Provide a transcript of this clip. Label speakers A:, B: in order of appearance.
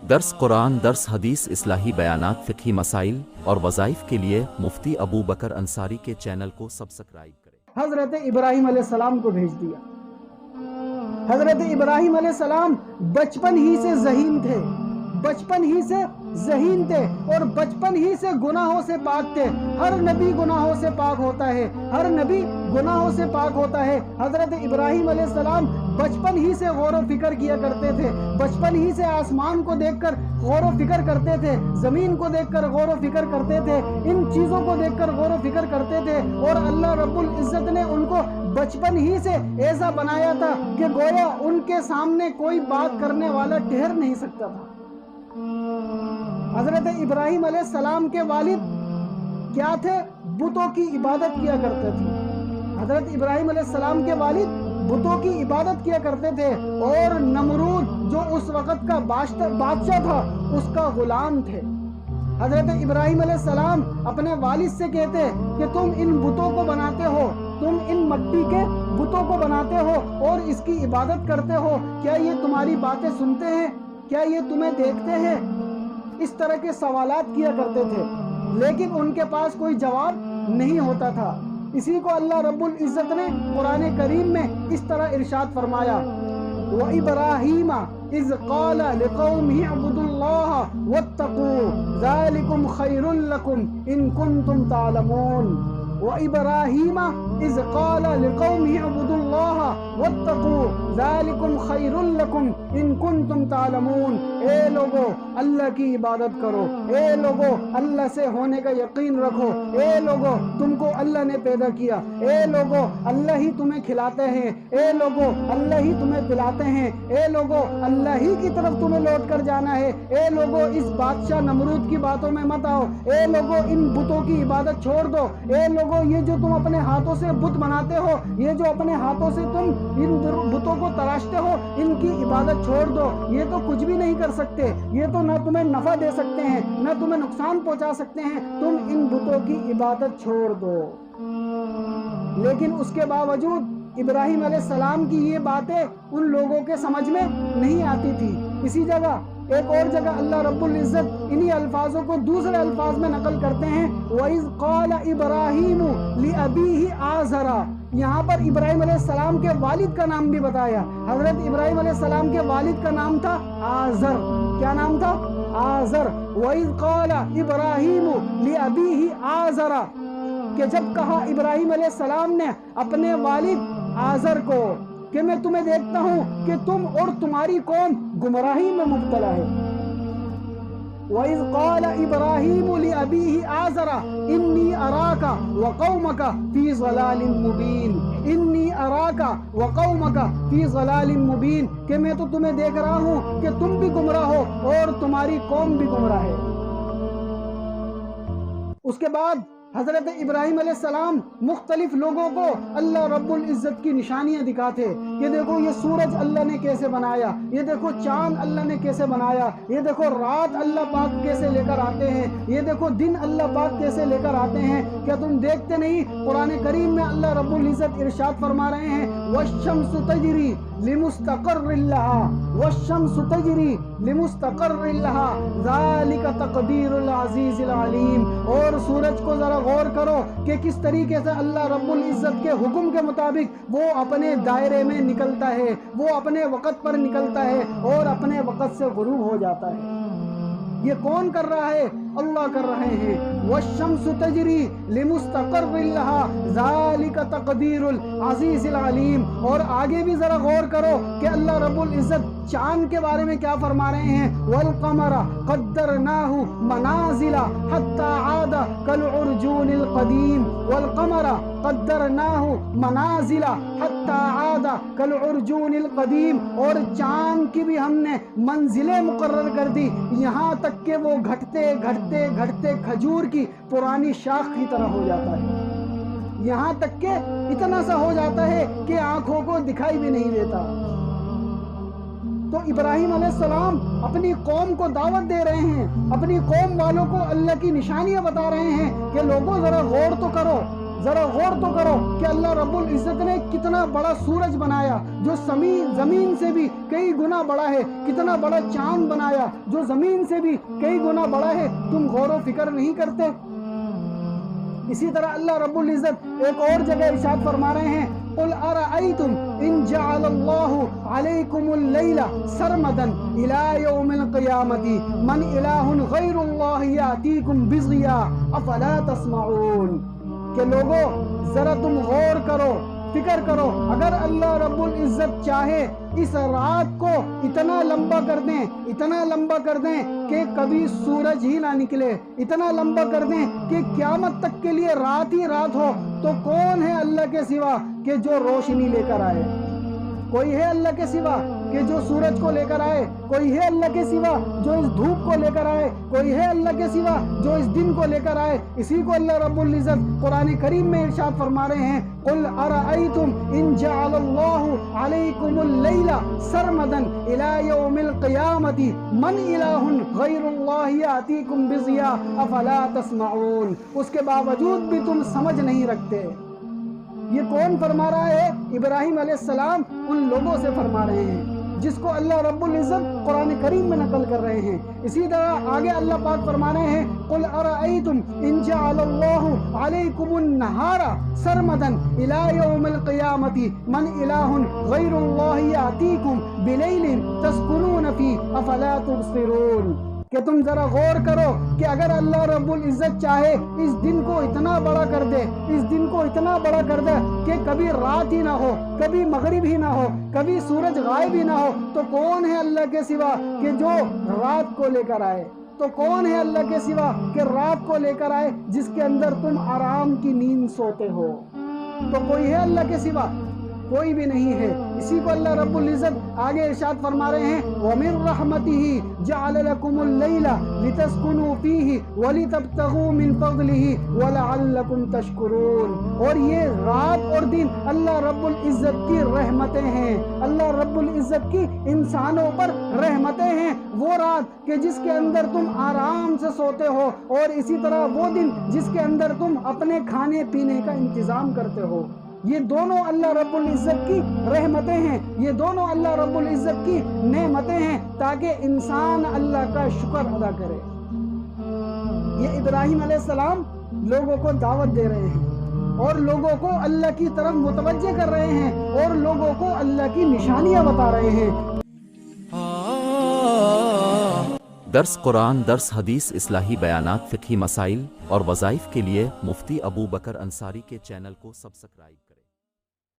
A: درس قرآن، درس حدیث، اصلاحی بیانات، فقہی مسائل اور وظائف کے لیے مفتی ابو بکر انصاری کے چینل کو سبسکرائب کریں۔
B: حضرت ابراہیم علیہ السلام کو بھیج دیا۔ حضرت ابراہیم علیہ السلام بچپن ہی سے ذہین تھے، بچپن ہی سے ذہین تھے اور بچپن ہی سے گناہوں سے پاک تھے۔ ہر نبی گناہوں سے پاک ہوتا ہے، ہر نبی گناہوں سے پاک ہوتا ہے۔ حضرت ابراہیم علیہ السلام بچپن ہی سے غور و فکر کیا کرتے تھے، بچپن ہی سے آسمان کو دیکھ کر غور و فکر کرتے تھے، زمین کو دیکھ کر غور و فکر کرتے تھے، ان چیزوں کو دیکھ کر غور و فکر کرتے تھے، اور اللہ رب العزت نے ان کو بچپن ہی سے ایسا بنایا تھا کہ گویا ان کے سامنے کوئی بات کرنے والا ٹھہر نہیں سکتا تھا۔ حضرت ابراہیم علیہ السلام کے والد کیا تھے؟ بتوں کی عبادت کیا کرتے تھے۔ حضرت ابراہیم علیہ السلام کے والد بتوں کی عبادت کیا کرتے تھے، اور نمرود جو اس وقت کا بادشاہ تھا اس کا غلام تھے۔ حضرت ابراہیم علیہ السلام اپنے والد سے کہتے کہ تم ان بتوں کو بناتے ہو، تم ان مٹی کے بتوں کو بناتے ہو اور اس کی عبادت کرتے ہو، کیا یہ تمہاری باتیں سنتے ہیں؟ کیا یہ تمہیں دیکھتے ہیں؟ اس طرح کے سوالات کیا کرتے تھے، لیکن ان کے پاس کوئی جواب نہیں ہوتا تھا۔ اسی کو اللہ رب العزت نے قرآن کریم میں اس طرح ارشاد فرمایا، وَإِبْرَاهِيمَ إِذْ قَالَ لِقَوْمِهِ اعْبُدُوا اللَّهَ وَاتَّقُوهُ ذَلِكُمْ خَيْرٌ لَكُمْ إِن كُنتُمْ تَعْلَمُونَ۔ وَإِبْرَاهِيمَ إِذْ قَالَ لِقَوْمِهِ اعْبُدُوا اللَّهَ وَاتَّقُوهُ ذَلِكُمْ خَيْرٌ لَكُمْ إِن كُنتُمْ تَعْلَمُونَ۔ اے لوگو اللہ کی عبادت کرو، اے لوگو اللہ سے ہونے کا یقین رکھو، اے لوگو تم کو اللہ نے پیدا کیا، اے لوگو اللہ ہی تمہیں کھلاتے ہیں، اے لوگو اللہ ہی تمہیں پلاتے ہیں، اے لوگو اللہ ہی کی طرف تمہیں لوٹ کر جانا ہے، اے لوگو اس بادشاہ نمرود کی باتوں میں مت آؤ، اے لوگو ان بتوں کی عبادت چھوڑ دو، اے لوگو یہ جو تم اپنے ہاتھوں سے بت بناتے ہو، یہ جو اپنے ہاتھوں سے تم ان بتوں کو تراشتے ہو، ان کی عبادت چھوڑ دو، یہ تو کچھ بھی نہیں کر سکتے، یہ تو نہ تمہیں نفع دے سکتے ہیں نہ تمہیں نقصان پہنچا سکتے ہیں، تم ان بتوں کی عبادت چھوڑ دو۔ لیکن اس کے باوجود ابراہیم علیہ السلام کی یہ باتیں ان لوگوں کے سمجھ میں نہیں آتی تھی۔ اسی جگہ ایک اور جگہ اللہ رب العزت انہی الفاظوں کو دوسرے الفاظ میں نقل کرتے ہیں، وَإِذْ قَالَ إِبْرَاهِيمُ لِأَبِيهِ آزَرَ۔ یہاں پر ابراہیم علیہ السلام کے والد کا نام بھی بتایا۔ حضرت ابراہیم علیہ السلام کے والد کا نام تھا آزر۔ کیا نام تھا؟ آزر۔ وَإِذْ قَالَ إِبْرَاهِيمُ لِأَبِيهِ آزَرَ، کہ جب کہا ابراہیم علیہ السلام نے اپنے والد آزر کو کہ میں تمہیں دیکھتا ہوں کہ تم اور تمہاری قوم گمراہی میں مبتلا ہے۔ وَإِذْ قَالَ إِبْرَاهِيمُ لِأَبِيهِ آزَرَ إِنِّي أَرَاكَ وَقَوْمَكَ فِي ضَلَالٍ مُبِينٍ۔ إِنِّي أَرَاكَ وَقَوْمَكَ فِي ضَلَالٍ مُبِينٍ، کہ میں تو تمہیں دیکھ رہا ہوں کہ تم بھی گمراہ ہو اور تمہاری قوم بھی گمراہ ہے۔ اس کے بعد حضرت ابراہیم علیہ السلام مختلف لوگوں کو اللہ رب العزت کی نشانیاں دکھاتے، یہ دیکھو یہ سورج اللہ نے کیسے بنایا، یہ دیکھو چاند اللہ نے کیسے بنایا، یہ دیکھو رات اللہ پاک کیسے لے کر آتے ہیں، یہ دیکھو دن اللہ پاک کیسے لے کر آتے ہیں، کیا تم دیکھتے نہیں؟ قرآن کریم میں اللہ رب العزت ارشاد فرما رہے ہیں، وَالشَّمْسُ تَجْرِي لِمُسْتَقَرٍّ لَهَا وَالشَّمْسُ تَجْرِي لِمُسْتَقَرٍّ لَهَا ذَلِكَ تَقْدِيرُ الْعَزِيزِ الْعَلِيمِ۔ اور سورج کو ذرا غور کرو کہ کس طریقے سے اللہ رب العزت کے حکم کے مطابق وہ اپنے دائرے میں نکلتا ہے، وہ اپنے وقت پر نکلتا ہے اور اپنے وقت سے غروب ہو جاتا ہے۔ یہ کون کر رہا ہے؟ اللہ کر رہے ہیں۔ وَالشَّمْسُ تَجْرِي لِمُسْتَقَرٍّ لَهَا ذَلِكَ تَقْدِيرُ الْعَزِيزِ الْعَلِيمِ۔ اور آگے بھی ذرا غور کرو کہ اللہ رب العزت چاند کے بارے میں کیا فرما رہے ہیں، وَالْقَمَرَ قَدَّرْنَاهُ مَنَازِلَ حَتَّى عَادَ كَالْعُرْجُونِ الْقَدِيمِ۔ وَالْقَمَرَ قَدَّرْنَاهُ مَنَازِلَ حَتَّى عَادَ كَالْعُرْجُونِ الْقَدِيمِ۔ اور چاند کی بھی ہم نے منزلیں مقرر کر دی، یہاں تک کہ وہ گھٹتے گھٹتے گھٹتے کھجور کی پرانی شاخ کی طرح ہو جاتا ہے، یہاں تک کہ اتنا سا ہو جاتا ہے کہ آنکھوں کو دکھائی بھی نہیں دیتا۔ تو ابراہیم علیہ السلام اپنی قوم کو دعوت دے رہے ہیں، اپنی قوم والوں کو اللہ کی نشانیاں بتا رہے ہیں کہ لوگوں ذرا غور تو کرو، ذرا غور تو کرو کہ اللہ رب العزت نے کتنا بڑا سورج بنایا جو زمین سے بھی کئی گنا بڑا ہے، کتنا بڑا چاند بنایا جو زمین سے بھی کئی گنا بڑا ہے، تم غور و فکر نہیں کرتے؟ اسی طرح اللہ رب العزت ایک اور جگہ ارشاد فرما رہے ہیں، قل ارأيتم ان جعل الله عليكم الليل سرمدا الى يوم القيامة من اله غير الله يأتيكم بضياء افلا تسمعون۔ کہ لوگو ذرا تم غور کرو، فکر کرو، اگر اللہ رب العزت چاہے اس رات کو اتنا لمبا کر دیں، اتنا لمبا کر دیں کہ کبھی سورج ہی نہ نکلے، اتنا لمبا کر دیں کہ قیامت تک کے لیے رات ہی رات ہو، تو کون ہے اللہ کے سوا کہ جو روشنی لے کر آئے؟ کوئی ہے اللہ کے سوا کہ جو سورج کو لے کر آئے؟ کوئی ہے اللہ کے سوا جو اس دھوپ کو لے کر آئے؟ کوئی ہے اللہ کے سوا جو اس دن کو لے کر آئے؟ اسی کو اللہ رب العزت قرآن کریم میں ارشاد فرما رہے ہیں، قل ارأیتم ان جعل اللہ علیکم اللیل سرمدا الی یوم القیامت من الہ غیر اللہ یاتیکم بضیاء افلا تسمعون۔ اس کے باوجود بھی تم سمجھ نہیں رکھتے۔ یہ کون فرما رہا ہے؟ ابراہیم علیہ السلام ان لوگوں سے فرما رہے ہیں جس کو اللہ رب العزت قرآن کریم میں نقل کر رہے ہیں۔ اسی طرح آگے اللہ پاک فرما رہے ہیں، قل ارأیتم ان جعل اللہ علیکم النہار سرمدا الی یوم القیامت من الہ غیر اللہ یاتیکم بلیل تسکنون فیہ افلا تبصرون۔ کہ تم ذرا غور کرو کہ اگر اللہ رب العزت چاہے اس دن کو اتنا بڑا کر دے، اس دن کو اتنا بڑا کر دے کہ کبھی رات ہی نہ ہو، کبھی مغرب ہی نہ ہو، کبھی سورج غائب ہی نہ ہو، تو کون ہے اللہ کے سوا کہ جو رات کو لے کر آئے؟ تو کون ہے اللہ کے سوا کہ رات کو لے کر آئے جس کے اندر تم آرام کی نیند سوتے ہو؟ تو کوئی ہے اللہ کے سوا؟ کوئی بھی نہیں ہے۔ اسی کو اللہ رب العزت آگے ارشاد فرما رہے ہیں، وَمِن رَحْمَتِهِ جَعَلَ لَكُمُ اللَّيْلَ لِتَسْكُنُوا فِيهِ وَلِتَبْتَغُوا مِن فَضْلِهِ وَلَعَلَّكُمْ تَشْكُرُونَ۔ اور یہ رات اور دن اللہ رب العزت کی رحمتیں ہیں، اللہ رب العزت کی انسانوں پر رحمتیں ہیں۔ وہ رات کہ جس کے اندر تم آرام سے سوتے ہو، اور اسی طرح وہ دن جس کے اندر تم اپنے کھانے پینے کا انتظام کرتے ہو۔ یہ دونوں اللہ رب العزت کی رحمتیں ہیں، یہ دونوں اللہ رب العزت کی نعمتیں ہیں تاکہ انسان اللہ کا شکر ادا کرے۔ یہ ابراہیم علیہ السلام لوگوں کو دعوت دے رہے ہیں اور لوگوں کو اللہ کی طرف متوجہ کر رہے ہیں اور لوگوں کو اللہ کی نشانیاں بتا رہے ہیں۔
A: درس قرآن، درس حدیث، اصلاحی بیانات، فقہی مسائل اور وظائف کے لیے مفتی ابو بکر انصاری کے چینل کو سبسکرائب کریں۔